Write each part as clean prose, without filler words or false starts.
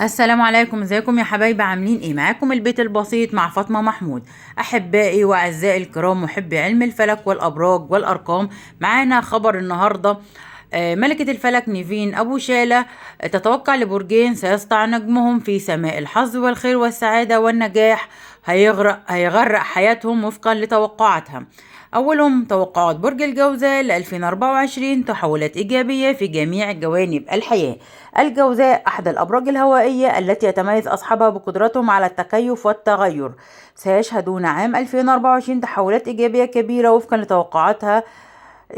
السلام عليكم، ازيكم يا حبايبي؟ عاملين ايه؟ معاكم البيت البسيط مع فاطمة محمود. احبائي واعزائي الكرام محبي علم الفلك والابراج والارقام، معانا خبر النهارده. ملكة الفلك نيفين أبو شالة تتوقع لبرجين سيسطع نجمهم في سماء الحظ والخير والسعادة والنجاح، هيغرق حياتهم وفقا لتوقعاتها. أولهم توقعات برج الجوزاء ل 2024، تحولات إيجابية في جميع جوانب الحياة. الجوزاء أحد الأبراج الهوائية التي يتميز أصحابها بقدرتهم على التكيف والتغير. سيشهدون عام 2024 تحولات إيجابية كبيرة وفقا لتوقعاتها.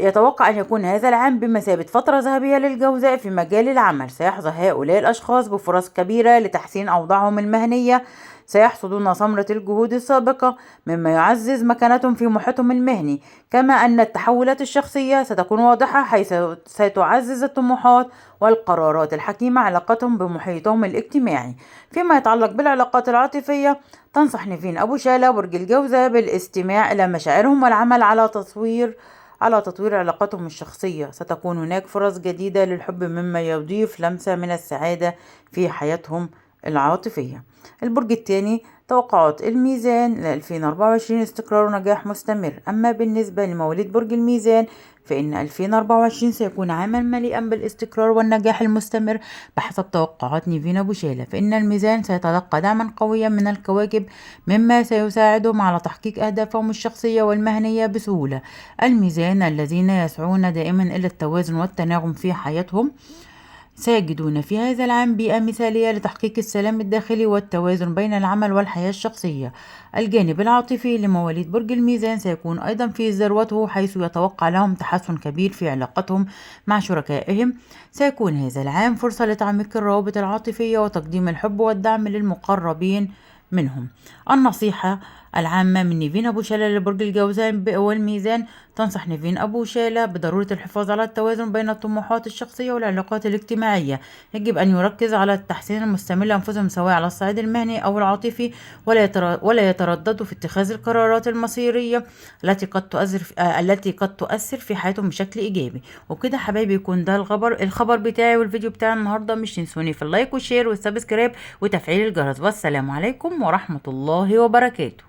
يتوقع أن يكون هذا العام بمثابة فترة ذهبية للجوزاء في مجال العمل. سيحظى هؤلاء الأشخاص بفرص كبيرة لتحسين أوضاعهم المهنية. سيحصدون ثمرة الجهود السابقة مما يعزز مكانتهم في محيطهم المهني. كما أن التحولات الشخصية ستكون واضحة، حيث ستعزز الطموحات والقرارات الحكيمة علاقتهم بمحيطهم الاجتماعي. فيما يتعلق بالعلاقات العاطفية، تنصح نيفين أبو شالة برج الجوزاء بالاستماع إلى مشاعرهم والعمل على تطوير علاقاتهم الشخصية. ستكون هناك فرص جديدة للحب مما يضيف لمسة من السعادة في حياتهم العاطفية. البرج الثاني، توقعات الميزان ل 2024 استقرار ونجاح مستمر. أما بالنسبة لمواليد برج الميزان فإن 2024 سيكون عاما مليئا بالاستقرار والنجاح المستمر بحسب توقعات نيفين أبو شالة. فإن الميزان سيتلقى دعما قويا من الكواكب مما سيساعدهم على تحقيق أهدافهم الشخصية والمهنية بسهولة. الميزان الذين يسعون دائما إلى التوازن والتناغم في حياتهم سيجدون في هذا العام بيئة مثالية لتحقيق السلام الداخلي والتوازن بين العمل والحياة الشخصية. الجانب العاطفي لمواليد برج الميزان سيكون أيضا في ذروته، حيث يتوقع لهم تحسن كبير في علاقتهم مع شركائهم. سيكون هذا العام فرصة لتعميق الروابط العاطفية وتقديم الحب والدعم للمقربين منهم. النصيحة العامة من نيفين أبو شالة لبرج الجوزاء والميزان: تنصح نيفين أبو شالة بضرورة الحفاظ على التوازن بين الطموحات الشخصية والعلاقات الاجتماعية. يجب أن يركز على التحسين المستمر لأنفسهم سواء على الصعيد المهني أو العاطفي، ولا يترددوا في اتخاذ القرارات المصيرية التي قد تؤثر في حياتهم بشكل إيجابي. وبكده حبايبي يكون ده الخبر بتاعي والفيديو بتاعي النهاردة. مش تنسوني في اللايك والشير والسبسكرايب وتفعيل الجرس. والسلام عليكم ورحمة الله وبركاته.